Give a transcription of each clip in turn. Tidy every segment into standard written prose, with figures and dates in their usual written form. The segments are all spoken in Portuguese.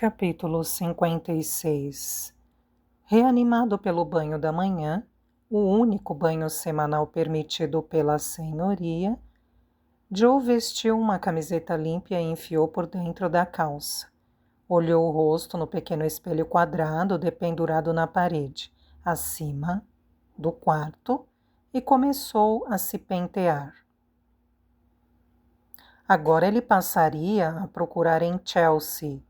Capítulo 56. Reanimado pelo banho da manhã, o único banho semanal permitido pela senhoria, Joe vestiu uma camiseta limpa e a enfiou por dentro da calça. Olhou o rosto no pequeno espelho quadrado dependurado na parede, acima do quarto, e começou a se pentear. Agora ele passaria a procurar em Chelsea.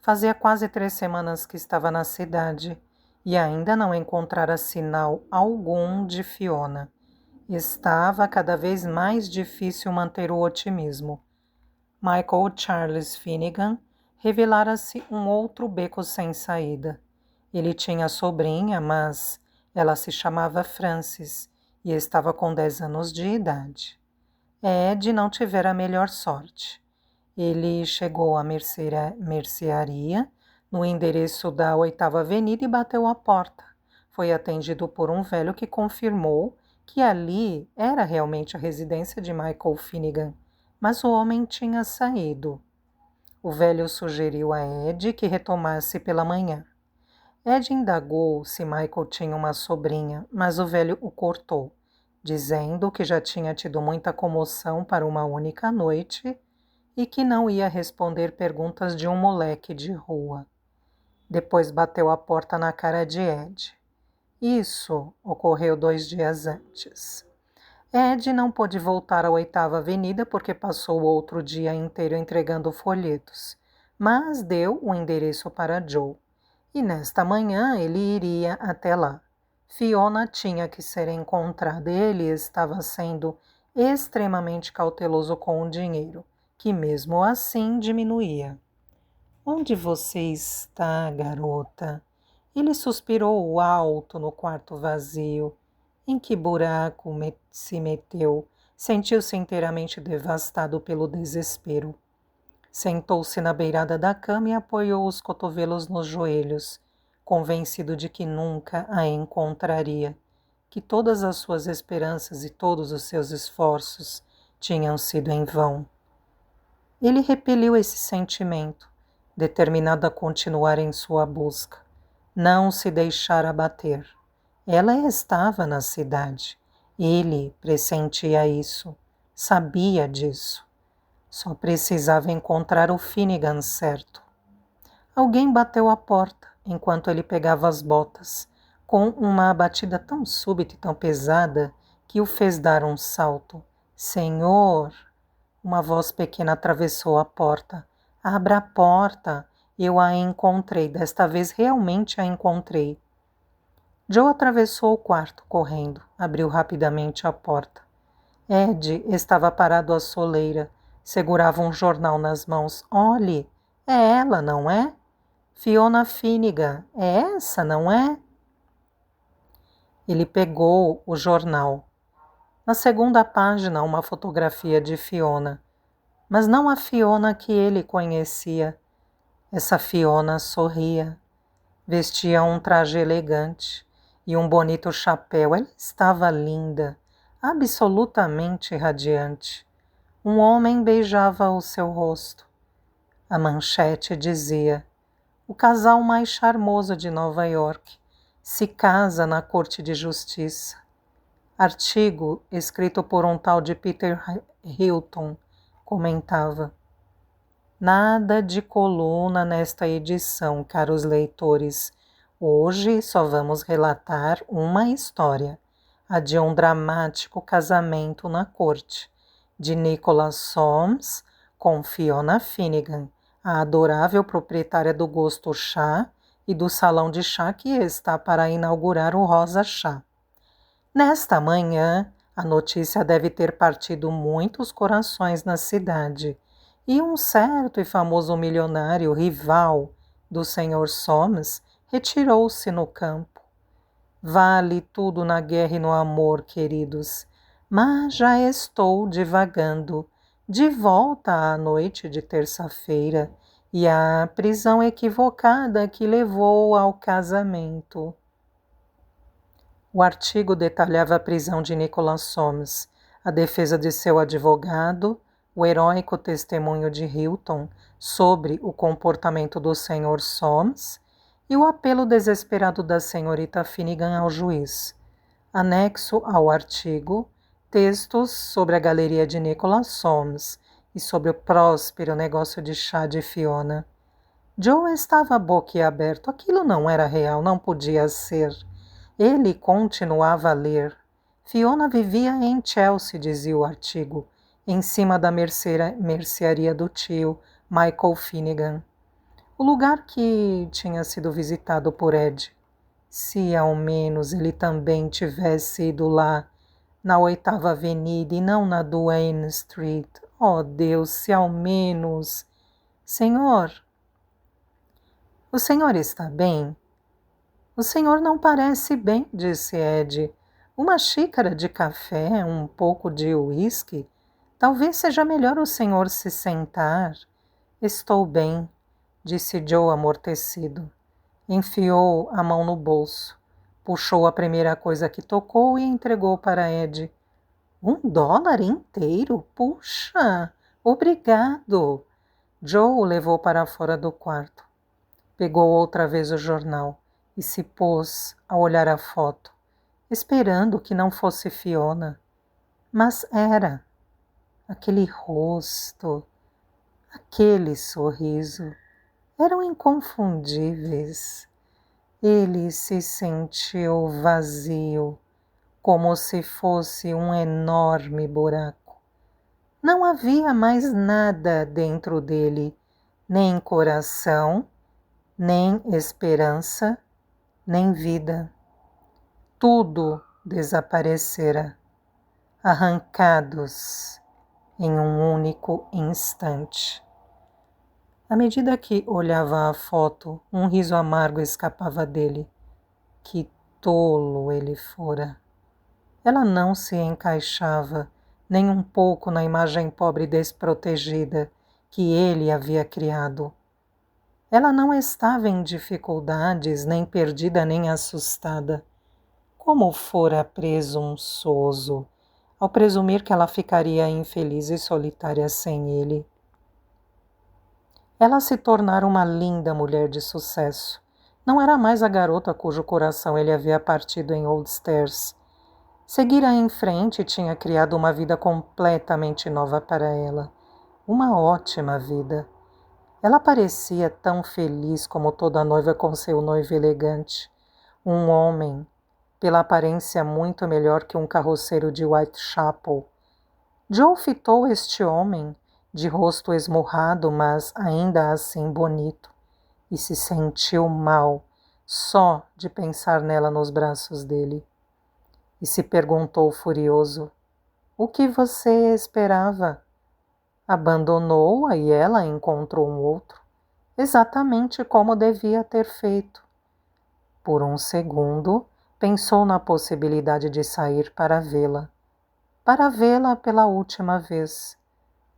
Fazia quase 3 semanas que estava na cidade e ainda não encontrara sinal algum de Fiona. Estava cada vez mais difícil manter o otimismo. Michael Charles Finnegan revelara-se um outro beco sem saída. Ele tinha sobrinha, mas ela se chamava Frances e estava com 10 anos de idade. Ed não tivera a melhor sorte. Ele chegou à mercearia, no endereço da 8ª Avenida, e bateu à porta. Foi atendido por um velho que confirmou que ali era realmente a residência de Michael Finnegan, mas o homem tinha saído. O velho sugeriu a Ed que retomasse pela manhã. Ed indagou se Michael tinha uma sobrinha, mas o velho o cortou, dizendo que já tinha tido muita comoção para uma única noite e que não ia responder perguntas de um moleque de rua. Depois bateu a porta na cara de Ed. Isso ocorreu 2 dias antes. Ed não pôde voltar à 8ª Avenida porque passou o outro dia inteiro entregando folhetos, mas deu o endereço para Joe. E nesta manhã ele iria até lá. Fiona tinha que ser encontrada e ele estava sendo extremamente cauteloso com o dinheiro, que mesmo assim diminuía. Onde você está, garota? Ele suspirou alto no quarto vazio. Em que buraco se meteu? Sentiu-se inteiramente devastado pelo desespero. Sentou-se na beirada da cama e apoiou os cotovelos nos joelhos, convencido de que nunca a encontraria, que todas as suas esperanças e todos os seus esforços tinham sido em vão. Ele repeliu esse sentimento, determinado a continuar em sua busca, não se deixar abater. Ela estava na cidade. Ele pressentia isso, sabia disso. Só precisava encontrar o Finnegan certo. Alguém bateu à porta enquanto ele pegava as botas, com uma batida tão súbita e tão pesada que o fez dar um salto. Senhor! Uma voz pequena atravessou a porta. Abra a porta. Eu a encontrei. Desta vez realmente a encontrei. Joe atravessou o quarto, correndo. Abriu rapidamente a porta. Ed estava parado à soleira. Segurava um jornal nas mãos. Olhe, é ela, não é? Fiona Finnegan. É essa, não é? Ele pegou o jornal. Na segunda página, uma fotografia de Fiona. Mas não a Fiona que ele conhecia. Essa Fiona sorria. Vestia um traje elegante e um bonito chapéu. Ela estava linda, absolutamente radiante. Um homem beijava o seu rosto. A manchete dizia: o casal mais charmoso de Nova York se casa na Corte de Justiça. Artigo escrito por um tal de Peter Hilton comentava: nada de coluna nesta edição, caros leitores. Hoje só vamos relatar uma história, a de um dramático casamento na corte, de Nicholas Soames com Fiona Finnegan, a adorável proprietária do Gosto Chá e do salão de chá que está para inaugurar o Rosa Chá. Nesta manhã, a notícia deve ter partido muitos corações na cidade, e um certo e famoso milionário rival do Sr. Soames retirou-se no campo. Vale tudo na guerra e no amor, queridos, mas já estou divagando, de volta à noite de terça-feira e à prisão equivocada que levou ao casamento. O artigo detalhava a prisão de Nicholas Soames, a defesa de seu advogado, o heróico testemunho de Hilton sobre o comportamento do Sr. Soames e o apelo desesperado da senhorita Finnegan ao juiz. Anexo ao artigo, textos sobre a galeria de Nicholas Soames e sobre o próspero negócio de chá de Fiona. Joe estava boquiaberto. Aquilo não era real, não podia ser. Ele continuava a ler. Fiona vivia em Chelsea, dizia o artigo, em cima da mercearia do tio Michael Finnegan. O lugar que tinha sido visitado por Ed. Se ao menos ele também tivesse ido lá, na 8ª Avenida e não na Duane Street. Oh, Deus, se ao menos... Senhor... O senhor está bem? O senhor não parece bem, disse Ed. Uma xícara de café, um pouco de uísque? Talvez seja melhor o senhor se sentar. Estou bem, disse Joe amortecido. Enfiou a mão no bolso, puxou a primeira coisa que tocou e entregou para Ed. $1 inteiro? Puxa! Obrigado! Joe o levou para fora do quarto. Pegou outra vez o jornal e se pôs a olhar a foto, esperando que não fosse Fiona. Mas era. Aquele rosto, aquele sorriso, eram inconfundíveis. Ele se sentiu vazio, como se fosse um enorme buraco. Não havia mais nada dentro dele, nem coração, nem esperança, nem vida. Tudo desaparecera, arrancados em um único instante. À medida que olhava a foto, um riso amargo escapava dele. Que tolo ele fora! Ela não se encaixava nem um pouco na imagem pobre e desprotegida que ele havia criado. Ela não estava em dificuldades, nem perdida, nem assustada. Como fora presunçoso, ao presumir que ela ficaria infeliz e solitária sem ele. Ela se tornara uma linda mulher de sucesso. Não era mais a garota cujo coração ele havia partido em Old Stairs. Seguira em frente e tinha criado uma vida completamente nova para ela. Uma ótima vida. Ela parecia tão feliz como toda noiva com seu noivo elegante. Um homem, pela aparência muito melhor que um carroceiro de Whitechapel. Joe fitou este homem, de rosto esmurrado, mas ainda assim bonito, e se sentiu mal só de pensar nela nos braços dele. E se perguntou furioso: o que você esperava? Abandonou-a e ela encontrou um outro, exatamente como devia ter feito. Por um segundo, pensou na possibilidade de sair para vê-la pela última vez.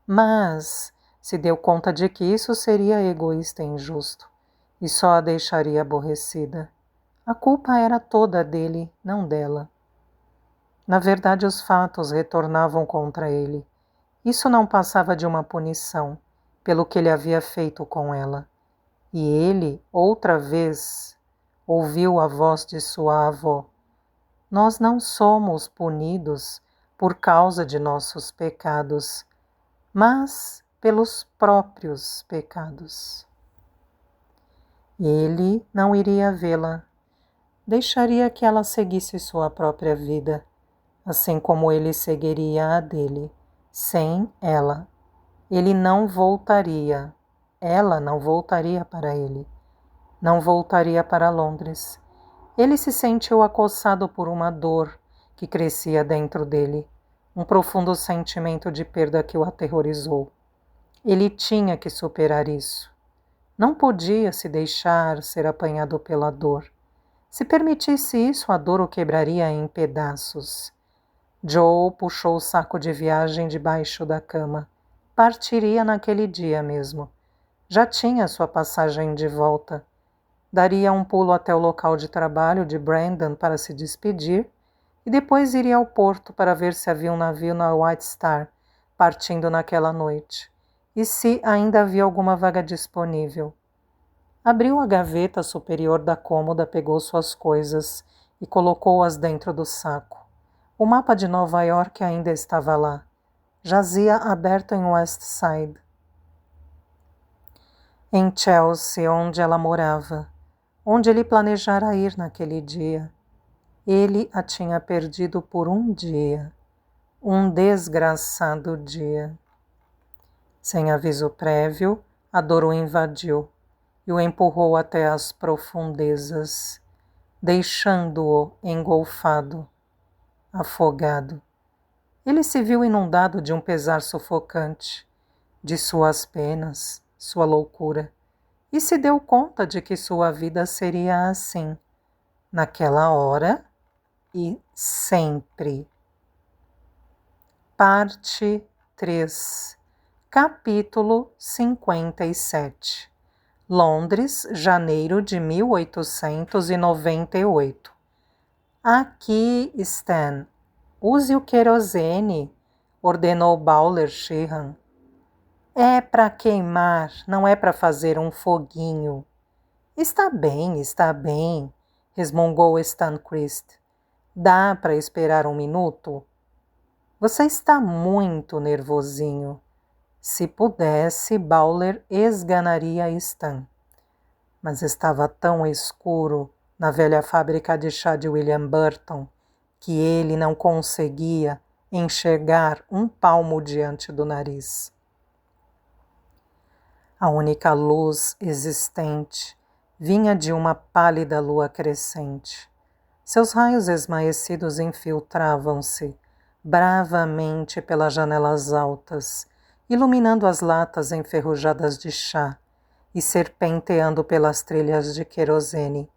Mas se deu conta de que isso seria egoísta e injusto, e só a deixaria aborrecida. A culpa era toda dele, não dela. Na verdade, os fatos retornavam contra ele. Isso não passava de uma punição, pelo que ele havia feito com ela. E ele, outra vez, ouviu a voz de sua avó. Nós não somos punidos por causa de nossos pecados, mas pelos próprios pecados. Ele não iria vê-la. Deixaria que ela seguisse sua própria vida, assim como ele seguiria a dele, sem ela. Ele não voltaria. Ela não voltaria para ele. Não voltaria para Londres. Ele se sentiu acossado por uma dor que crescia dentro dele, um profundo sentimento de perda que o aterrorizou. Ele tinha que superar isso. Não podia se deixar ser apanhado pela dor. Se permitisse isso, a dor o quebraria em pedaços. Joe puxou o saco de viagem debaixo da cama. Partiria naquele dia mesmo. Já tinha sua passagem de volta. Daria um pulo até o local de trabalho de Brandon para se despedir e depois iria ao porto para ver se havia um navio na White Star partindo naquela noite, e se ainda havia alguma vaga disponível. Abriu a gaveta superior da cômoda, pegou suas coisas e colocou-as dentro do saco. O mapa de Nova York ainda estava lá. Jazia aberto em West Side, em Chelsea, onde ela morava, onde ele planejara ir naquele dia. Ele a tinha perdido por um dia, um desgraçado dia. Sem aviso prévio, a dor o invadiu e o empurrou até as profundezas, deixando-o engolfado, afogado. Ele se viu inundado de um pesar sufocante, de suas penas, sua loucura, e se deu conta de que sua vida seria assim, naquela hora e sempre. Parte 3, capítulo 57. Londres, janeiro de 1898. Aqui, Stan, use o querosene, ordenou Bowler Sheehan. É para queimar, não é para fazer um foguinho. Está bem, resmungou Stanquist. Dá para esperar um minuto? Você está muito nervosinho. Se pudesse, Bowler esganaria Stan. Mas estava tão escuro na velha fábrica de chá de William Burton que ele não conseguia enxergar um palmo diante do nariz. A única luz existente vinha de uma pálida lua crescente. Seus raios esmaecidos infiltravam-se bravamente pelas janelas altas, iluminando as latas enferrujadas de chá e serpenteando pelas trilhas de querosene.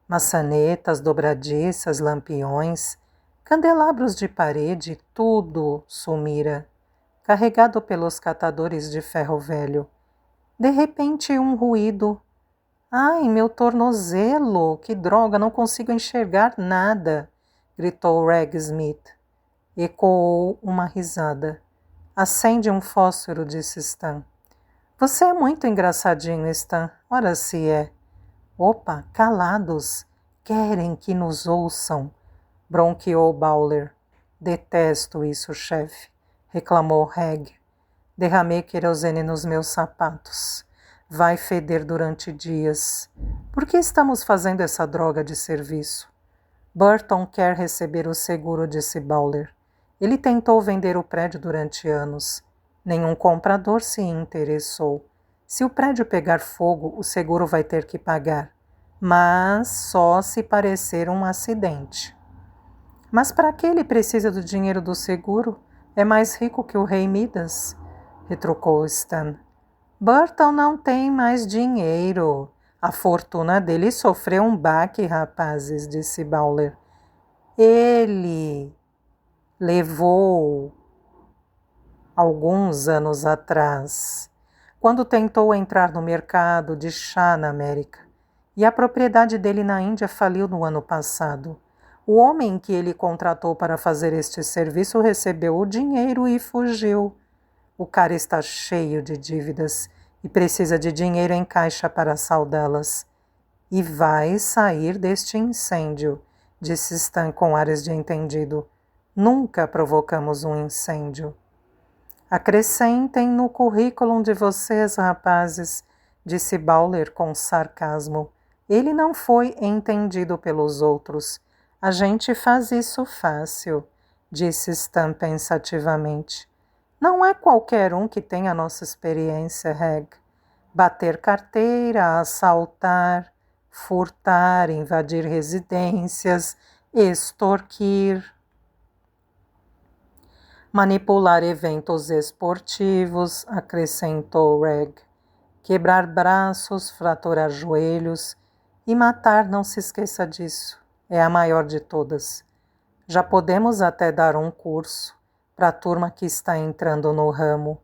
Maçanetas, dobradiças, lampiões, candelabros de parede, tudo sumira, carregado pelos catadores de ferro velho. De repente, um ruído. Ai, meu tornozelo! Que droga, não consigo enxergar nada! Gritou Reg Smith. Ecoou uma risada. Acende um fósforo, disse Stan. Você é muito engraçadinho, Stan. Ora se é. Opa, calados! Querem que nos ouçam! Bronqueou Bowler. Detesto isso, chefe, reclamou Reg. Derramei querosene nos meus sapatos. Vai feder durante dias. Por que estamos fazendo essa droga de serviço? Burton quer receber o seguro, disse Bowler. Ele tentou vender o prédio durante anos. Nenhum comprador se interessou. Se o prédio pegar fogo, o seguro vai ter que pagar. Mas só se parecer um acidente. Mas para que ele precisa do dinheiro do seguro? É mais rico que o rei Midas, retrucou Stan. Burton não tem mais dinheiro. A fortuna dele sofreu um baque, rapazes, disse Bowler. Ele levou alguns anos atrás, quando tentou entrar no mercado de chá na América, e a propriedade dele na Índia faliu no ano passado. O homem que ele contratou para fazer este serviço recebeu o dinheiro e fugiu. O cara está cheio de dívidas e precisa de dinheiro em caixa para saldá-las. E vai sair deste incêndio, disse Stan com ares de entendido. Nunca provocamos um incêndio. Acrescentem no currículo de vocês, rapazes, disse Bowler com sarcasmo. Ele não foi entendido pelos outros. A gente faz isso fácil, disse Stan pensativamente. Não é qualquer um que tem a nossa experiência, Reg. Bater carteira, assaltar, furtar, invadir residências, extorquir, manipular eventos esportivos, acrescentou Reg. Quebrar braços, fraturar joelhos e matar, não se esqueça disso. É a maior de todas. Já podemos até dar um curso para a turma que está entrando no ramo.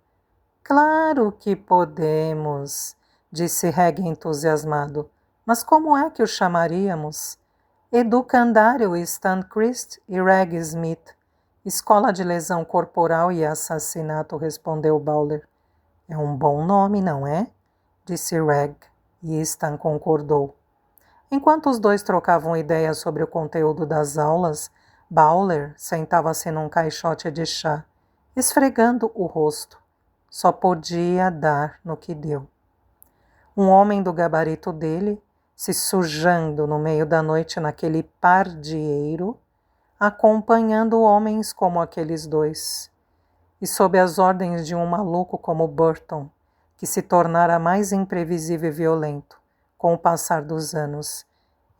Claro que podemos, disse Reg entusiasmado. Mas como é que o chamaríamos? Educandário Stanquist e Reg Smith. Escola de Lesão Corporal e Assassinato, respondeu Bowler. É um bom nome, não é? Disse Reg, e Stan concordou. Enquanto os dois trocavam ideias sobre o conteúdo das aulas, Bowler sentava-se num caixote de chá, esfregando o rosto. Só podia dar no que deu. Um homem do gabarito dele, se sujando no meio da noite naquele pardieiro, acompanhando homens como aqueles dois. E sob as ordens de um maluco como Burton, que se tornara mais imprevisível e violento com o passar dos anos,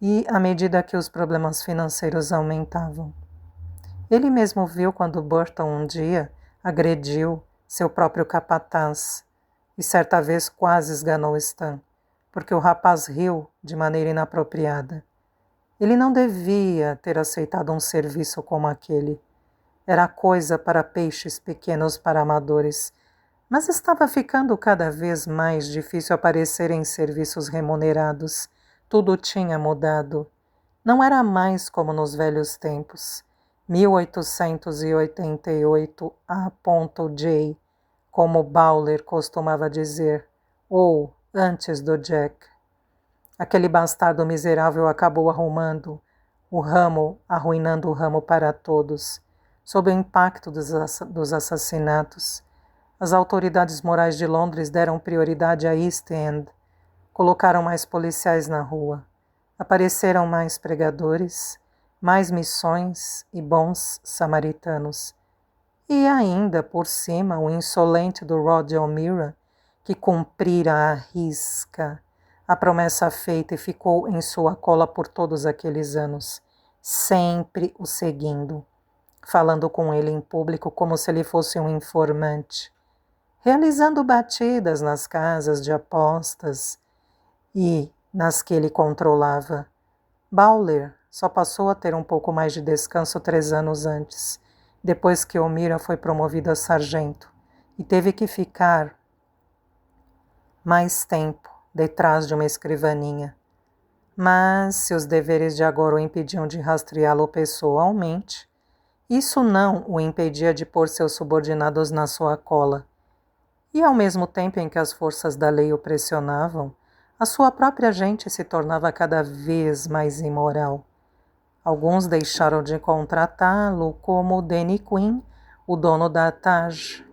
e à medida que os problemas financeiros aumentavam. Ele mesmo viu quando Burton um dia agrediu seu próprio capataz e certa vez quase esganou Stan, porque o rapaz riu de maneira inapropriada. Ele não devia ter aceitado um serviço como aquele. Era coisa para peixes pequenos para amadores, mas estava ficando cada vez mais difícil aparecer em serviços remunerados. Tudo tinha mudado. Não era mais como nos velhos tempos. 1888 A.J., como Bowler costumava dizer, ou antes do Jack. Aquele bastardo miserável acabou arruinando o ramo para todos. Sob o impacto dos assassinatos, as autoridades morais de Londres deram prioridade a East End, colocaram mais policiais na rua, apareceram mais pregadores, mais missões e bons samaritanos. E ainda, por cima, o insolente do Rod O'Meara, que cumprira à risca a promessa feita e ficou em sua cola por todos aqueles anos, sempre o seguindo, falando com ele em público como se ele fosse um informante, realizando batidas nas casas de apostas e nas que ele controlava. Bowler só passou a ter um pouco mais de descanso 3 anos antes, depois que O'Meara foi promovido a sargento, e teve que ficar mais tempo detrás de uma escrivaninha. Mas, se os deveres de agora o impediam de rastreá-lo pessoalmente, isso não o impedia de pôr seus subordinados na sua cola. E ao mesmo tempo em que as forças da lei o pressionavam, a sua própria gente se tornava cada vez mais imoral. Alguns deixaram de contratá-lo, como Danny Quinn, o dono da Taj.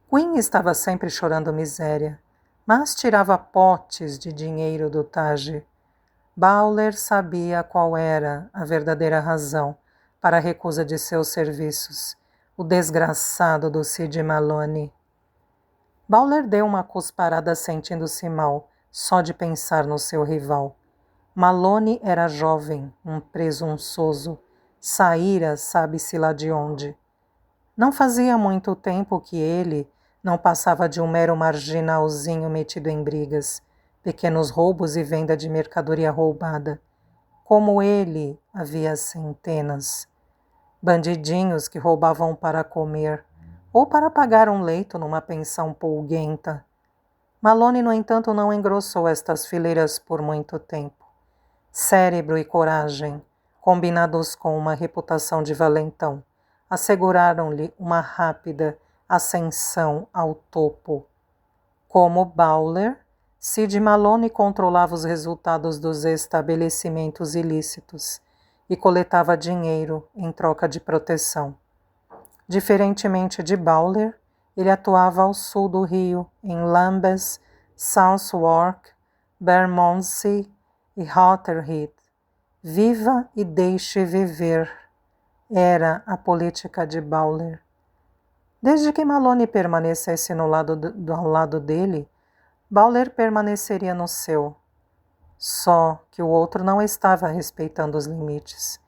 Quinn estava sempre chorando miséria, mas tirava potes de dinheiro do Taj. Bowler sabia qual era a verdadeira razão para a recusa de seus serviços, o desgraçado do Sid Maloney. Bowler deu uma cusparada sentindo-se mal, só de pensar no seu rival. Maloney era jovem, um presunçoso, saíra sabe-se lá de onde. Não fazia muito tempo que ele não passava de um mero marginalzinho metido em brigas, pequenos roubos e venda de mercadoria roubada. Como ele, havia centenas. Bandidinhos que roubavam para comer, ou para pagar um leito numa pensão polguenta. Maloney, no entanto, não engrossou estas fileiras por muito tempo. Cérebro e coragem, combinados com uma reputação de valentão, asseguraram-lhe uma rápida ascensão ao topo. Como Bowler, Sid Maloney controlava os resultados dos estabelecimentos ilícitos e coletava dinheiro em troca de proteção. Diferentemente de Bowler, ele atuava ao sul do Rio, em Lambeth, Southwark, Bermondsey e Rotherhithe. Viva e deixe viver, era a política de Bowler. Desde que Maloney permanecesse ao lado dele, Bowler permaneceria no seu. Só que o outro não estava respeitando os limites.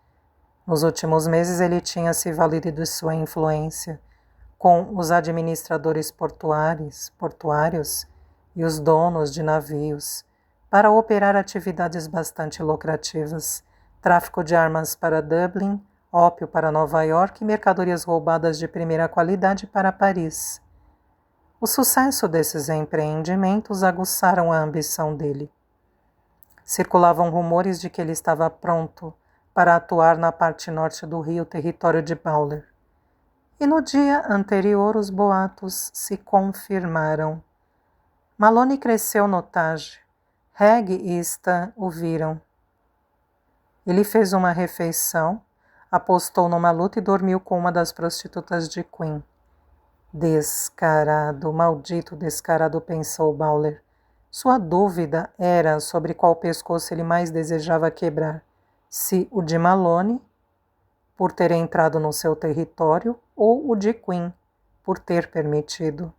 Nos últimos meses ele tinha se valido de sua influência com os administradores portuários e os donos de navios para operar atividades bastante lucrativas, tráfico de armas para Dublin, ópio para Nova York e mercadorias roubadas de primeira qualidade para Paris. O sucesso desses empreendimentos aguçaram a ambição dele. Circulavam rumores de que ele estava pronto para atuar na parte norte do Rio, território de Bowler. E no dia anterior os boatos se confirmaram. Malone cresceu no Taj. Reg e Stan o viram. Ele fez uma refeição, apostou numa luta e dormiu com uma das prostitutas de Queen. Descarado, maldito descarado, pensou Bowler. Sua dúvida era sobre qual pescoço ele mais desejava quebrar, se o de Malone, por ter entrado no seu território, ou o de Queen, por ter permitido.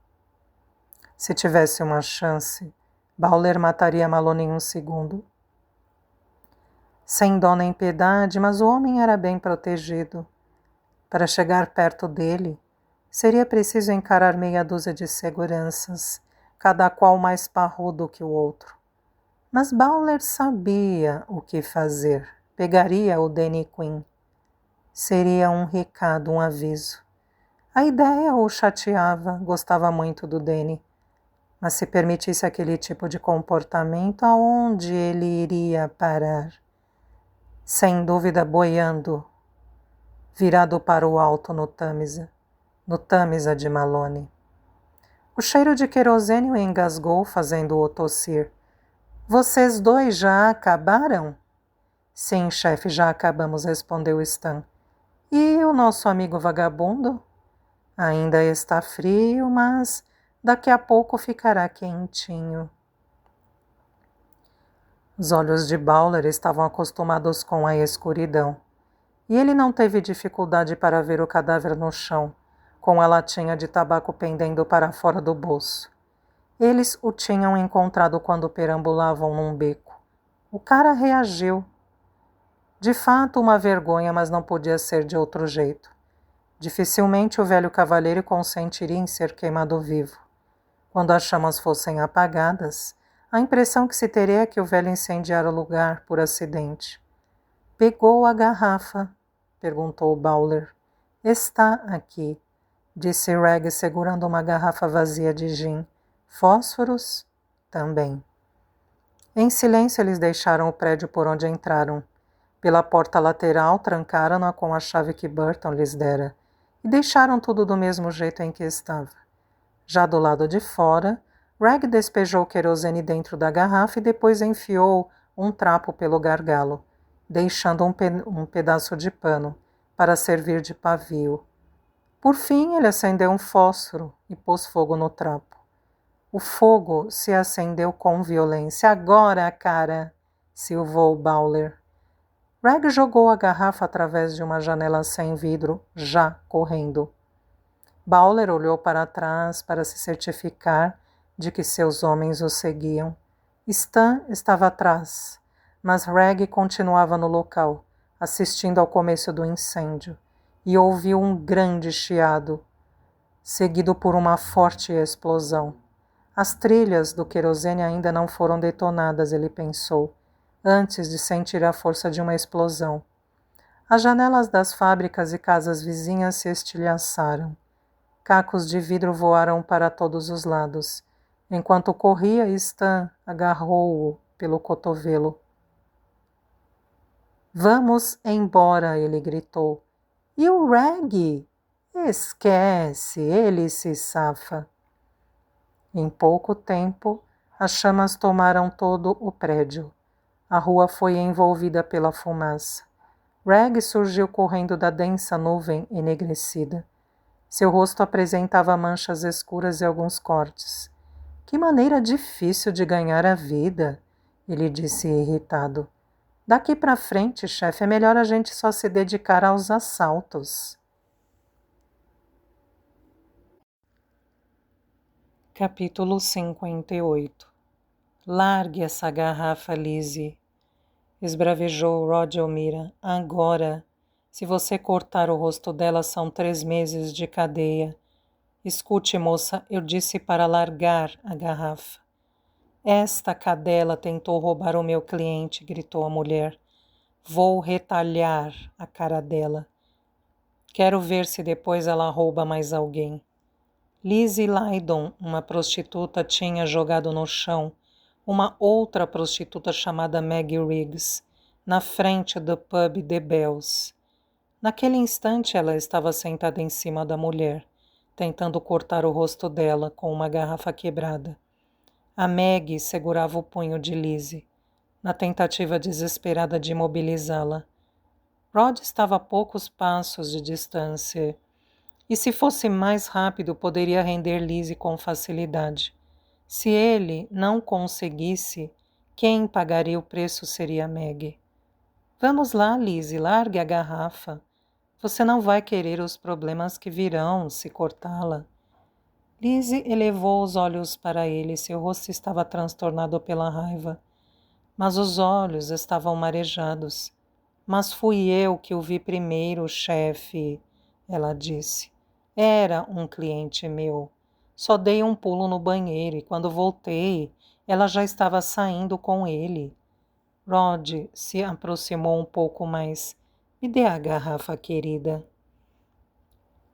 Se tivesse uma chance, Bowler mataria Malone em um segundo. Sem dó nem piedade, mas o homem era bem protegido. Para chegar perto dele, seria preciso encarar meia dúzia de seguranças, cada qual mais parrudo que o outro. Mas Bowler sabia o que fazer. Pegaria o Danny Quinn. Seria um recado, um aviso. A ideia o chateava, gostava muito do Danny. Mas se permitisse aquele tipo de comportamento, aonde ele iria parar? Sem dúvida boiando, virado para o alto no Tâmisa de Malone. O cheiro de querosene o engasgou, fazendo-o tossir. Vocês dois já acabaram? Sim, chefe, já acabamos, respondeu Stan. E o nosso amigo vagabundo? Ainda está frio, mas daqui a pouco ficará quentinho. Os olhos de Bowler estavam acostumados com a escuridão, e ele não teve dificuldade para ver o cadáver no chão, com a latinha de tabaco pendendo para fora do bolso. Eles o tinham encontrado quando perambulavam num beco. O cara reagiu. De fato, uma vergonha, mas não podia ser de outro jeito. Dificilmente o velho cavalheiro consentiria em ser queimado vivo. Quando as chamas fossem apagadas, a impressão que se teria é que o velho incendiara o lugar por acidente. Pegou a garrafa? Perguntou Bowler. Está aqui, disse Reg, segurando uma garrafa vazia de gin. Fósforos? Também. Em silêncio eles deixaram o prédio por onde entraram. Pela porta lateral, trancaram-na com a chave que Burton lhes dera e deixaram tudo do mesmo jeito em que estava. Já do lado de fora, Reg despejou querosene dentro da garrafa e depois enfiou um trapo pelo gargalo, deixando um pedaço de pano para servir de pavio. Por fim, ele acendeu um fósforo e pôs fogo no trapo. O fogo se acendeu com violência. Agora, cara! Silvou Bowler. Reg jogou a garrafa através de uma janela sem vidro, já correndo. Bowler olhou para trás para se certificar de que seus homens o seguiam. Stan estava atrás, mas Reg continuava no local, assistindo ao começo do incêndio, e ouviu um grande chiado, seguido por uma forte explosão. As trilhas do querosene ainda não foram detonadas, ele pensou, antes de sentir a força de uma explosão. As janelas das fábricas e casas vizinhas se estilhaçaram. Cacos de vidro voaram para todos os lados. Enquanto corria, Stan agarrou-o pelo cotovelo. Vamos embora, ele gritou. E o Reg? Esquece, ele se safa. Em pouco tempo, as chamas tomaram todo o prédio. A rua foi envolvida pela fumaça. Reg surgiu correndo da densa nuvem enegrecida. Seu rosto apresentava manchas escuras e alguns cortes. Que maneira difícil de ganhar a vida, ele disse irritado. Daqui para frente, chefe, é melhor a gente só se dedicar aos assaltos. Capítulo 58. Largue essa garrafa, Lizzie, esbravejou Roger O'Meara. Agora, se você cortar o rosto dela, são 3 meses de cadeia. Escute, moça, eu disse para largar a garrafa. Esta cadela tentou roubar o meu cliente, gritou a mulher. Vou retalhar a cara dela. Quero ver se depois ela rouba mais alguém. Lizzie Lydon, uma prostituta, tinha jogado no chão uma outra prostituta chamada Maggie Riggs, na frente do pub The Bells. Naquele instante ela estava sentada em cima da mulher, tentando cortar o rosto dela com uma garrafa quebrada. A Maggie segurava o punho de Lizzie, na tentativa desesperada de imobilizá-la. Rod estava a poucos passos de distância, e se fosse mais rápido poderia render Lizzie com facilidade. Se ele não conseguisse, quem pagaria o preço seria Maggie. Vamos lá, Lizzie, largue a garrafa. Você não vai querer os problemas que virão se cortá-la. Lizzie elevou os olhos para ele, seu rosto estava transtornado pela raiva, mas os olhos estavam marejados. Mas fui eu que o vi primeiro, chefe, ela disse. Era um cliente meu. Só dei um pulo no banheiro e quando voltei, ela já estava saindo com ele. Rod se aproximou um pouco mais. Me dê a garrafa, querida.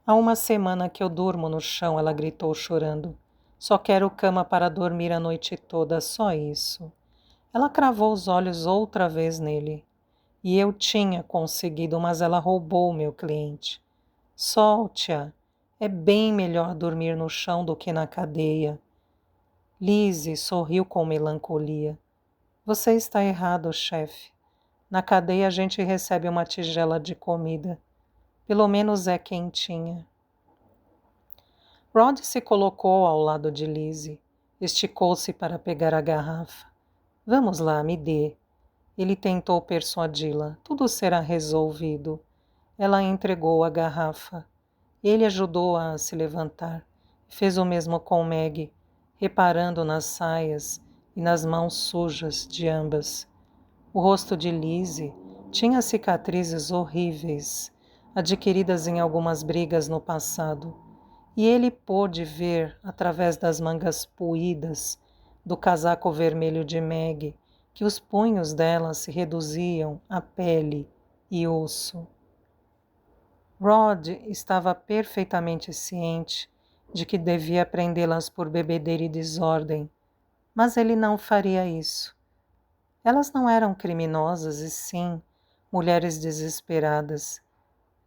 Há uma semana que eu durmo no chão, ela gritou chorando. Só quero cama para dormir a noite toda, só isso. Ela cravou os olhos outra vez nele. E eu tinha conseguido, mas ela roubou meu cliente. Solte-a. É bem melhor dormir no chão do que na cadeia. Lizzie sorriu com melancolia. Você está errado, chefe. Na cadeia a gente recebe uma tigela de comida. Pelo menos é quentinha. Rod se colocou ao lado de Lizzie. Esticou-se para pegar a garrafa. Vamos lá, me dê. Ele tentou persuadi-la. Tudo será resolvido. Ela entregou a garrafa. Ele ajudou-a a se levantar. Fez o mesmo com Maggie, reparando nas saias e nas mãos sujas de ambas. O rosto de Lizzie tinha cicatrizes horríveis, adquiridas em algumas brigas no passado, e ele pôde ver, através das mangas puídas do casaco vermelho de Maggie, que os punhos dela se reduziam a pele e osso. Rod estava perfeitamente ciente de que devia prendê-las por bebedeira e desordem, mas ele não faria isso. Elas não eram criminosas, e sim mulheres desesperadas,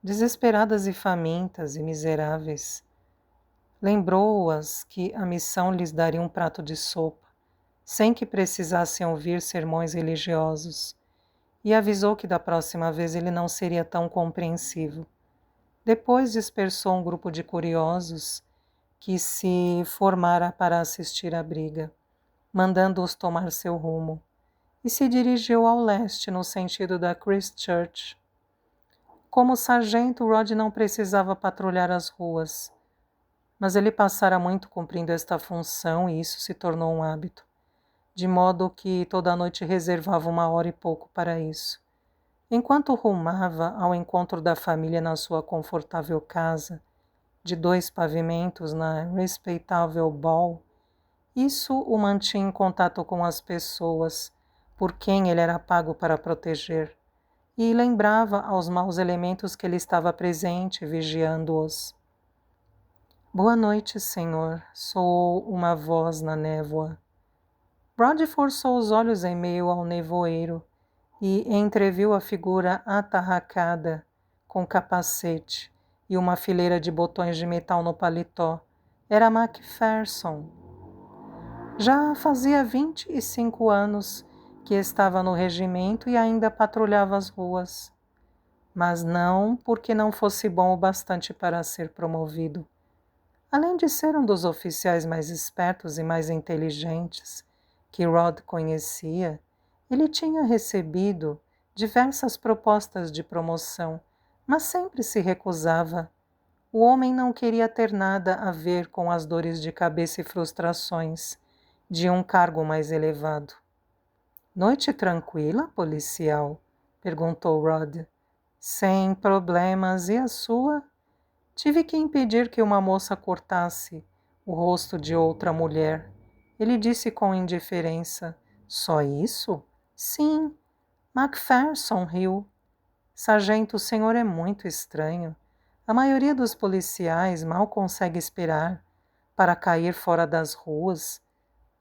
desesperadas e famintas e miseráveis. Lembrou-as que a missão lhes daria um prato de sopa, sem que precisassem ouvir sermões religiosos, e avisou que da próxima vez ele não seria tão compreensivo. Depois dispersou um grupo de curiosos que se formara para assistir à briga, mandando-os tomar seu rumo, e se dirigiu ao leste no sentido da Christchurch. Como sargento, Rod não precisava patrulhar as ruas, mas ele passara muito cumprindo esta função e isso se tornou um hábito, de modo que toda noite reservava 1 hora e pouco para isso. Enquanto rumava ao encontro da família na sua confortável casa, de 2 pavimentos na respeitável Ball, isso o mantinha em contato com as pessoas, por quem ele era pago para proteger, e lembrava aos maus elementos que ele estava presente, vigiando-os. Boa noite, senhor, soou uma voz na névoa. Rod forçou os olhos em meio ao nevoeiro, e entreviu a figura atarracada, com capacete e uma fileira de botões de metal no paletó. Era Macpherson. Já fazia 25 anos que estava no regimento e ainda patrulhava as ruas. Mas não porque não fosse bom o bastante para ser promovido. Além de ser um dos oficiais mais espertos e mais inteligentes que Rod conhecia, ele tinha recebido diversas propostas de promoção, mas sempre se recusava. O homem não queria ter nada a ver com as dores de cabeça e frustrações de um cargo mais elevado. Noite tranquila, policial? Perguntou Rod. Sem problemas, e a sua? Tive que impedir que uma moça cortasse o rosto de outra mulher. Ele disse com indiferença. Só isso? Sim. Macpherson riu. Sargento, o senhor é muito estranho. A maioria dos policiais mal consegue esperar para cair fora das ruas,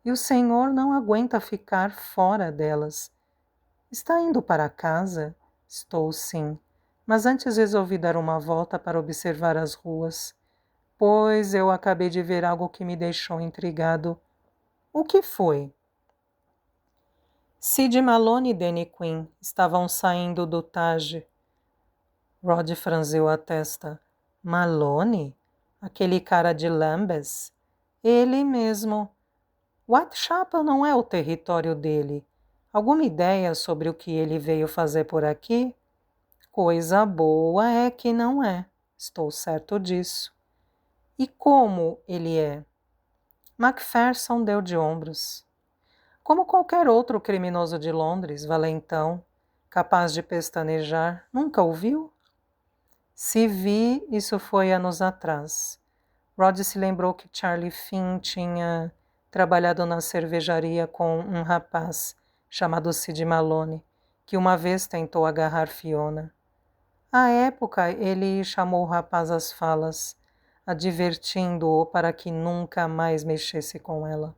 e o senhor não aguenta ficar fora delas. Está indo para casa? Estou, sim. mas antes resolvi dar uma volta para observar as ruas, pois eu acabei de ver algo que me deixou intrigado. O que foi? Sid Malone e Danny Quinn estavam saindo do Taj. Rod franziu a testa. Malone? Aquele cara de Lambeth? Ele mesmo. Whitechapel não é o território dele. Alguma ideia sobre o que ele veio fazer por aqui? Coisa boa é que não é. Estou certo disso. E como ele é? Macpherson deu de ombros. Como qualquer outro criminoso de Londres, valentão, capaz de pestanejar, nunca o viu? Se vi, isso foi anos atrás. Rod se lembrou que Charlie Finn tinha trabalhado na cervejaria com um rapaz chamado Sid Malone, que uma vez tentou agarrar Fiona. À época, ele chamou o rapaz às falas, advertindo-o para que nunca mais mexesse com ela.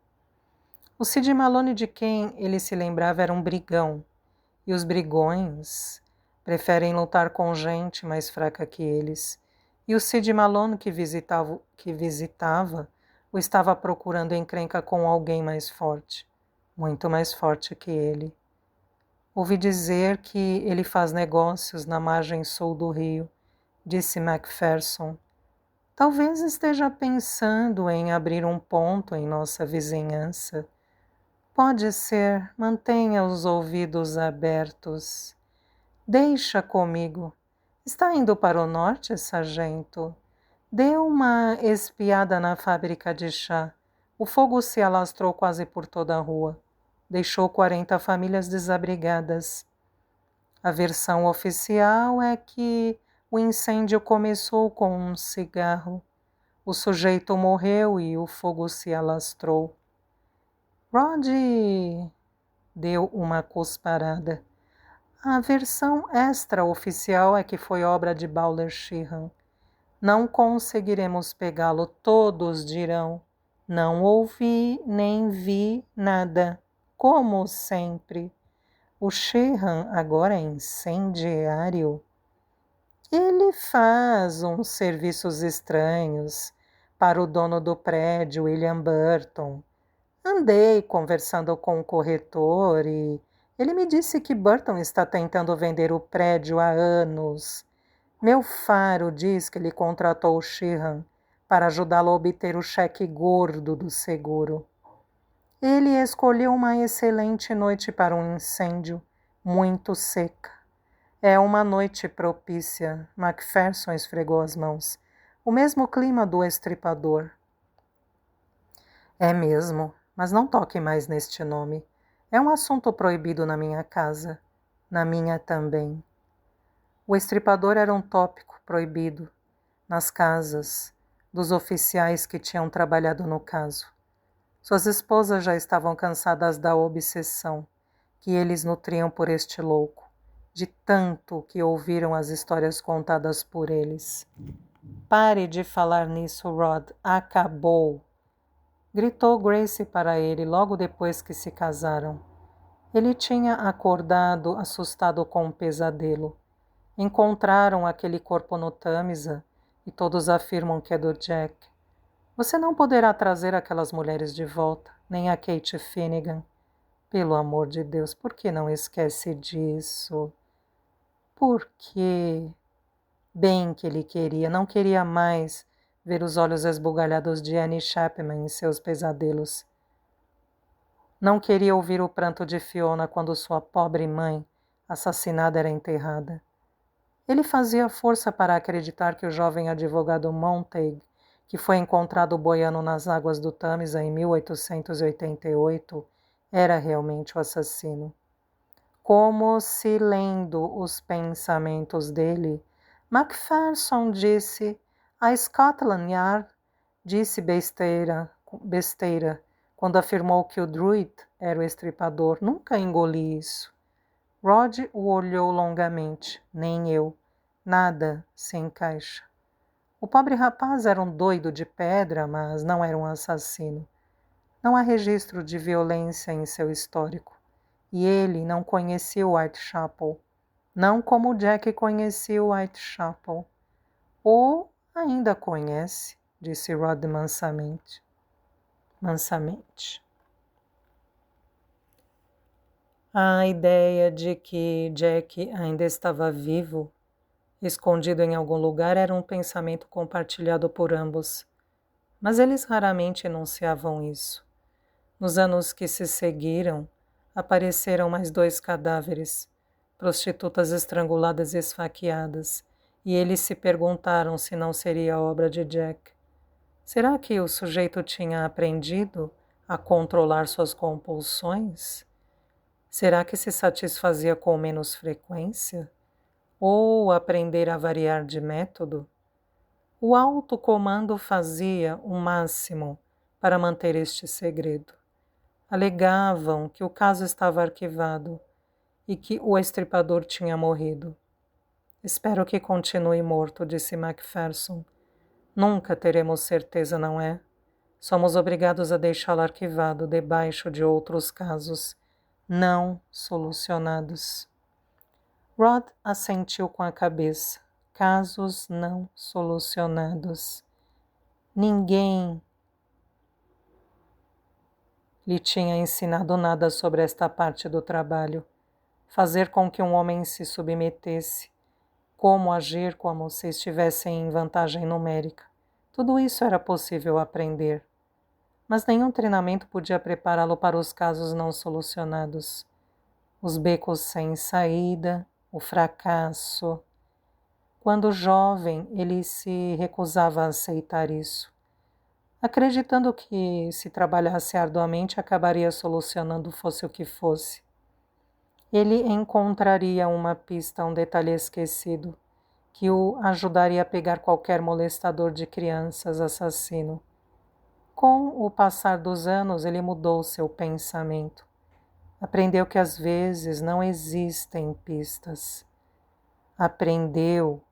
O Sid Malone de quem ele se lembrava era um brigão, e os brigões preferem lutar com gente mais fraca que eles. E o Sid Malone que visitava o estava procurando encrenca com alguém mais forte, muito mais forte que ele. Ouvi dizer que ele faz negócios na margem sul do rio, disse Macpherson. Talvez esteja pensando em abrir um ponto em nossa vizinhança. Pode ser, mantenha os ouvidos abertos. Deixa comigo. Está indo para o norte, sargento? Dê uma espiada na fábrica de chá. O fogo se alastrou quase por toda a rua. Deixou 40 famílias desabrigadas. A versão oficial é que o incêndio começou com um cigarro. O sujeito morreu e o fogo se alastrou. Rod deu uma cusparada. A versão extraoficial é que foi obra de Bowler Sheehan. Não conseguiremos pegá-lo, todos dirão. Não ouvi nem vi nada, como sempre. O Sheehan agora é incendiário. Ele faz uns serviços estranhos para o dono do prédio, William Burton. Andei conversando com o corretor e ele me disse que Burton está tentando vender o prédio há anos. Meu faro diz que ele contratou o Sheehan para ajudá-lo a obter o cheque gordo do seguro. Ele escolheu uma excelente noite para um incêndio, muito seca. É uma noite propícia. Macpherson esfregou as mãos. O mesmo clima do Estripador. É mesmo, mas não toque mais neste nome. É um assunto proibido na minha casa. Na minha também. O Estripador era um tópico proibido nas casas dos oficiais que tinham trabalhado no caso. Suas esposas já estavam cansadas da obsessão que eles nutriam por este louco, de tanto que ouviram as histórias contadas por eles. Pare de falar nisso, Rod. Acabou! Gritou Grace para ele logo depois que se casaram. Ele tinha acordado assustado com um pesadelo. Encontraram aquele corpo no Tamisa e todos afirmam que é do Jack. Você não poderá trazer aquelas mulheres de volta, nem a Kate Finnegan. Pelo amor de Deus, por que não esquece disso? Por quê? Bem que ele queria, não queria mais ver os olhos esbugalhados de Annie Chapman em seus pesadelos. Não queria ouvir o pranto de Fiona quando sua pobre mãe, assassinada, era enterrada. Ele fazia força para acreditar que o jovem advogado Montague, que foi encontrado boiando nas águas do Tamisa em 1888, era realmente o assassino. Como se lendo os pensamentos dele, Macpherson disse: a Scotland Yard disse besteira, quando afirmou que o Druid era o estripador. Nunca engoli isso. Rod o olhou longamente. Nem eu. Nada se encaixa. O pobre rapaz era um doido de pedra, mas não era um assassino. Não há registro de violência em seu histórico. E ele não conhecia Whitechapel. Não como Jack conhecia o Whitechapel. Ou ainda conhece, disse Rod mansamente. A ideia de que Jack ainda estava vivo, escondido em algum lugar, era um pensamento compartilhado por ambos, mas eles raramente enunciavam isso. Nos anos que se seguiram, apareceram mais 2 cadáveres, prostitutas estranguladas e esfaqueadas, e eles se perguntaram se não seria obra de Jack. Será que o sujeito tinha aprendido a controlar suas compulsões? Será que se satisfazia com menos frequência? Ou aprender a variar de método? O alto comando fazia o máximo para manter este segredo. Alegavam que o caso estava arquivado e que o estripador tinha morrido. Espero que continue morto, disse Macpherson. Nunca teremos certeza, não é? Somos obrigados a deixá-lo arquivado debaixo de outros casos não solucionados. Rod assentiu com a cabeça. Casos não solucionados. Ninguém lhe tinha ensinado nada sobre esta parte do trabalho. Fazer com que um homem se submetesse, como agir como se estivesse em vantagem numérica. Tudo isso era possível aprender, mas nenhum treinamento podia prepará-lo para os casos não solucionados. Os becos sem saída, o fracasso. Quando jovem, ele se recusava a aceitar isso, acreditando que, se trabalhasse arduamente, acabaria solucionando fosse o que fosse. Ele encontraria uma pista, um detalhe esquecido, que o ajudaria a pegar qualquer molestador de crianças assassino. Com o passar dos anos, ele mudou seu pensamento. Aprendeu que às vezes não existem pistas. Aprendeu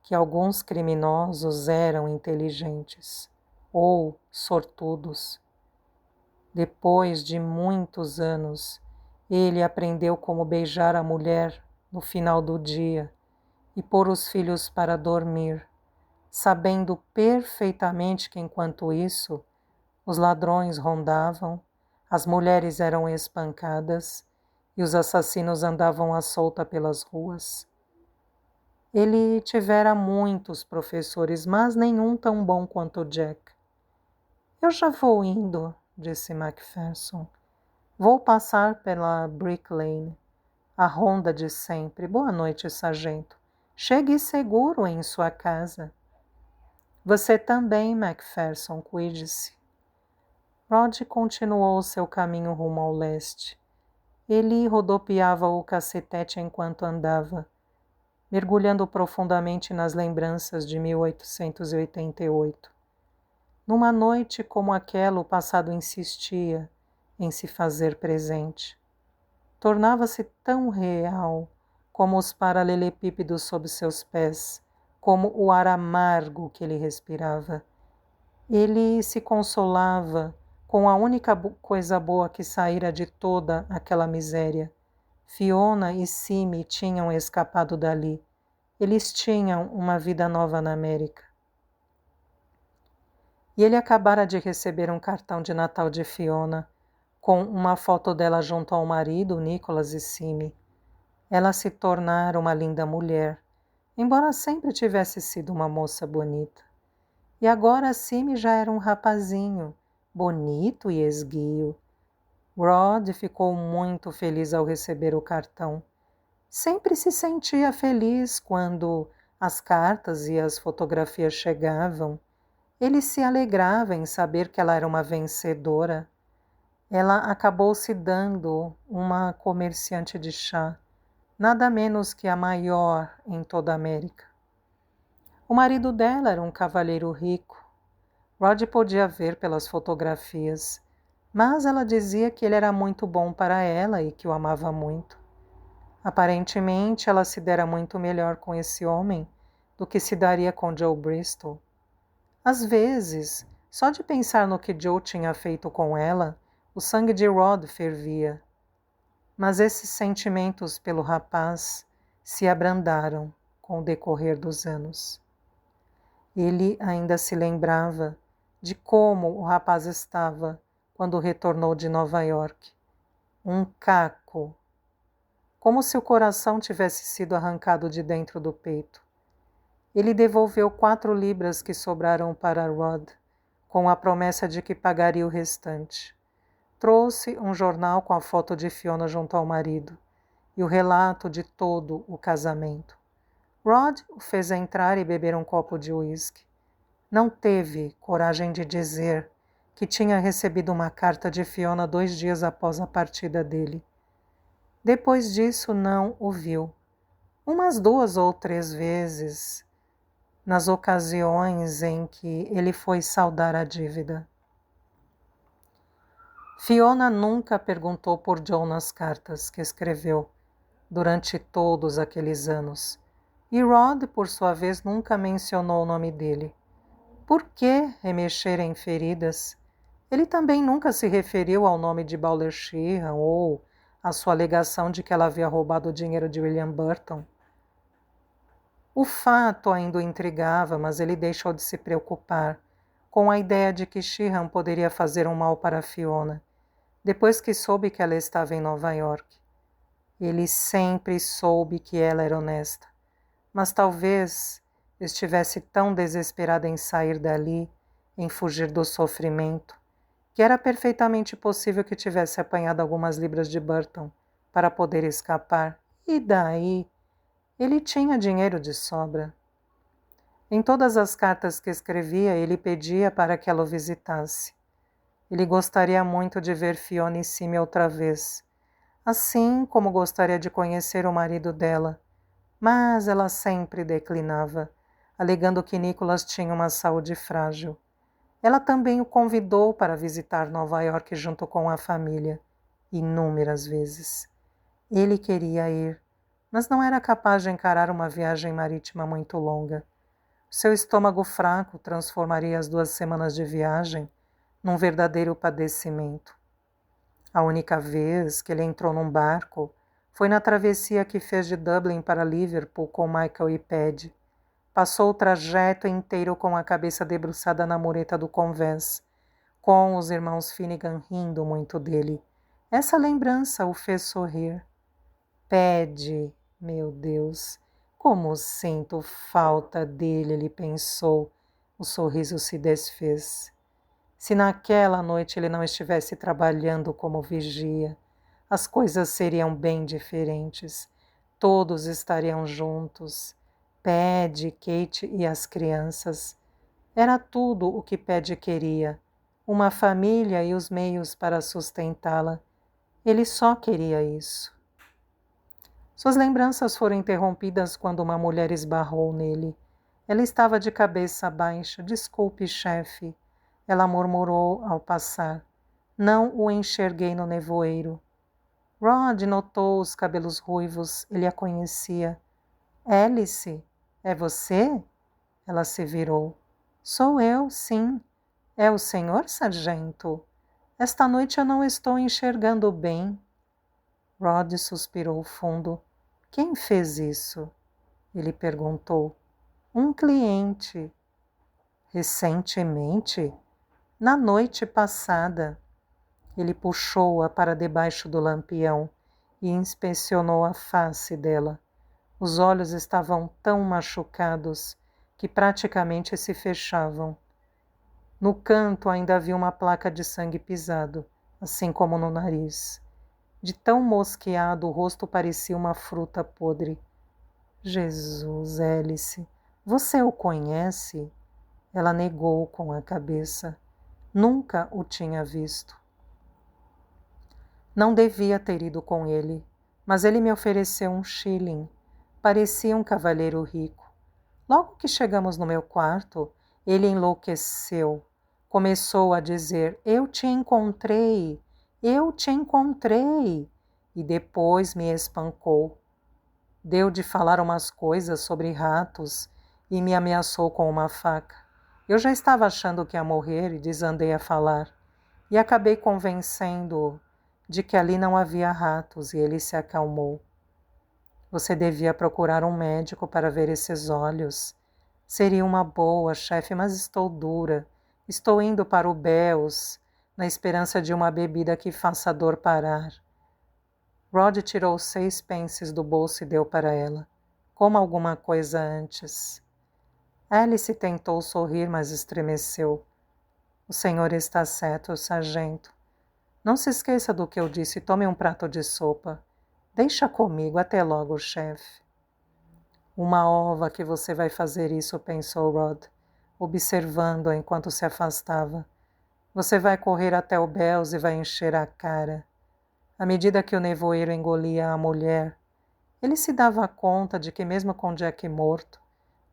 que alguns criminosos eram inteligentes ou sortudos. Depois de muitos anos, ele aprendeu como beijar a mulher no final do dia e pôr os filhos para dormir, sabendo perfeitamente que, enquanto isso, os ladrões rondavam, as mulheres eram espancadas e os assassinos andavam à solta pelas ruas. Ele tivera muitos professores, mas nenhum tão bom quanto Jack. Eu já vou indo, disse Macpherson. Vou passar pela Brick Lane, a ronda de sempre. Boa noite, sargento. Chegue seguro em sua casa. Você também, Macpherson, cuide-se. Rod continuou seu caminho rumo ao leste. Ele rodopiava o cacetete enquanto andava, mergulhando profundamente nas lembranças de 1888. Numa noite como aquela, o passado insistia em se fazer presente. Tornava-se tão real como os paralelepípedos sob seus pés, como o ar amargo que ele respirava. Ele se consolava com a única coisa boa que saíra de toda aquela miséria. Fiona e Simi tinham escapado dali. Eles tinham uma vida nova na América. E ele acabara de receber um cartão de Natal de Fiona, com uma foto dela junto ao marido, Nicholas e Simi. Ela se tornara uma linda mulher, embora sempre tivesse sido uma moça bonita. E agora Simi já era um rapazinho, bonito e esguio. Rod ficou muito feliz ao receber o cartão. Sempre se sentia feliz quando as cartas e as fotografias chegavam. Ele se alegrava em saber que ela era uma vencedora. Ela acabou se dando uma comerciante de chá, nada menos que a maior em toda a América. O marido dela era um cavalheiro rico. Rod podia ver pelas fotografias, mas ela dizia que ele era muito bom para ela e que o amava muito. Aparentemente, ela se dera muito melhor com esse homem do que se daria com Joe Bristol. Às vezes, só de pensar no que Joe tinha feito com ela, o sangue de Rod fervia. Mas esses sentimentos pelo rapaz se abrandaram com o decorrer dos anos. Ele ainda se lembrava de como o rapaz estava quando retornou de Nova York. Um caco, como se o coração tivesse sido arrancado de dentro do peito. Ele devolveu 4 libras que sobraram para Rod, com a promessa de que pagaria o restante. Trouxe um jornal com a foto de Fiona junto ao marido e o relato de todo o casamento. Rod o fez entrar e beber um copo de uísque. Não teve coragem de dizer que tinha recebido uma carta de Fiona 2 dias após a partida dele. Depois disso, não o viu. Umas 2 ou 3 vezes, nas ocasiões em que ele foi saldar a dívida. Fiona nunca perguntou por John nas cartas que escreveu durante todos aqueles anos. E Rod, por sua vez, nunca mencionou o nome dele. Por que remexer em feridas? Ele também nunca se referiu ao nome de Bowler Sheehan ou à sua alegação de que ela havia roubado o dinheiro de William Burton. O fato ainda o intrigava, mas ele deixou de se preocupar com a ideia de que Sheehan poderia fazer um mal para Fiona, depois que soube que ela estava em Nova York. Ele sempre soube que ela era honesta, mas talvez estivesse tão desesperada em sair dali, em fugir do sofrimento, que era perfeitamente possível que tivesse apanhado algumas libras de Burton para poder escapar. E daí? Ele tinha dinheiro de sobra. Em todas as cartas que escrevia, ele pedia para que ela o visitasse. Ele gostaria muito de ver Fiona e Simi outra vez, assim como gostaria de conhecer o marido dela, mas ela sempre declinava, alegando que Nicholas tinha uma saúde frágil. Ela também o convidou para visitar Nova York junto com a família, inúmeras vezes. Ele queria ir, mas não era capaz de encarar uma viagem marítima muito longa. Seu estômago fraco transformaria as 2 semanas de viagem num verdadeiro padecimento. A única vez que ele entrou num barco foi na travessia que fez de Dublin para Liverpool com Michael e Paddy. Passou o trajeto inteiro com a cabeça debruçada na mureta do convés, com os irmãos Finnegan rindo muito dele. Essa lembrança o fez sorrir. Paddy, meu Deus, como sinto falta dele, ele pensou. O sorriso se desfez. Se naquela noite ele não estivesse trabalhando como vigia, as coisas seriam bem diferentes. Todos estariam juntos. Paddy, Kate e as crianças. Era tudo o que Paddy queria. Uma família e os meios para sustentá-la. Ele só queria isso. Suas lembranças foram interrompidas quando uma mulher esbarrou nele. Ela estava de cabeça baixa. Desculpe, chefe. Ela murmurou ao passar. Não o enxerguei no nevoeiro. Rod notou os cabelos ruivos. Ele a conhecia. Alice, é você? Ela se virou. Sou eu, sim. É o senhor, sargento? Esta noite eu não estou enxergando bem. Rod suspirou fundo. Quem fez isso? Ele perguntou. Um cliente. Recentemente? Na noite passada. Ele puxou-a para debaixo do lampião e inspecionou a face dela. Os olhos estavam tão machucados que praticamente se fechavam. No canto ainda havia uma placa de sangue pisado, assim como no nariz. De tão mosqueado, o rosto parecia uma fruta podre. Jesus, Alice, você o conhece? Ela negou com a cabeça. Nunca o tinha visto. Não devia ter ido com ele, mas ele me ofereceu um shilling. Parecia um cavalheiro rico. Logo que chegamos no meu quarto, ele enlouqueceu. Começou a dizer, eu te encontrei, eu te encontrei. E depois me espancou. Deu de falar umas coisas sobre ratos e me ameaçou com uma faca. Eu já estava achando que ia morrer e desandei a falar. E acabei convencendo-o de que ali não havia ratos e ele se acalmou. Você devia procurar um médico para ver esses olhos. Seria uma boa, chefe, mas estou dura. Estou indo para o Bells, na esperança de uma bebida que faça a dor parar. Rod tirou 6 pences do bolso e deu para ela. Coma alguma coisa antes. Alice tentou sorrir, mas estremeceu. O senhor está certo, sargento. Não se esqueça do que eu disse, tome um prato de sopa. Deixa comigo, até logo, chefe. Uma ova que você vai fazer isso, pensou Rod, observando-a enquanto se afastava. Você vai correr até o Bells e vai encher a cara. À medida que o nevoeiro engolia a mulher, ele se dava conta de que mesmo com Jack morto,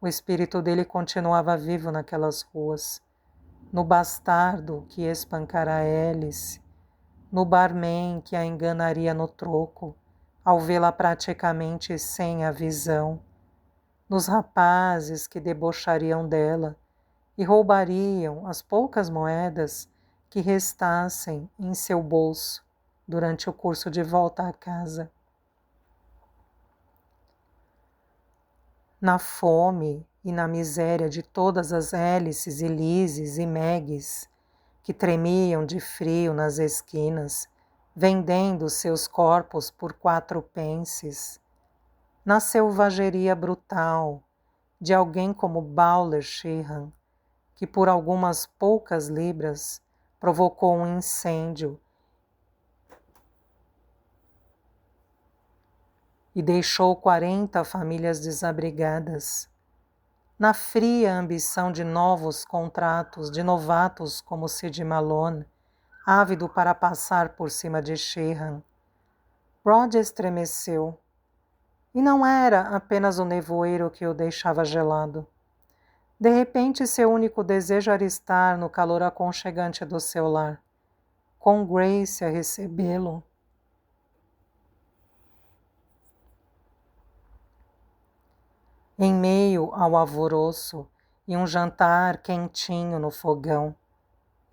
o espírito dele continuava vivo naquelas ruas. No bastardo que espancara Alice, no barman que a enganaria no troco, ao vê-la praticamente sem a visão, nos rapazes que debochariam dela e roubariam as poucas moedas que restassem em seu bolso durante o curso de volta à casa. Na fome e na miséria de todas as Alices e Lizes e Megs que tremiam de frio nas esquinas, vendendo seus corpos por 4 pences, na selvageria brutal de alguém como Bowler Sheehan, que por algumas poucas libras provocou um incêndio e deixou 40 famílias desabrigadas, na fria ambição de novos contratos de novatos como Sid Malone, ávido para passar por cima de Sheehan. Rod estremeceu. E não era apenas o nevoeiro que o deixava gelado. De repente, seu único desejo era estar no calor aconchegante do seu lar, com Grace a recebê-lo. Em meio ao alvoroço e um jantar quentinho no fogão,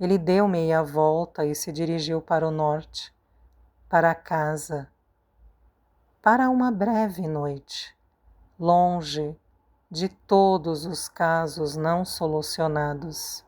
ele deu meia volta e se dirigiu para o norte, para casa, para uma breve noite, longe de todos os casos não solucionados.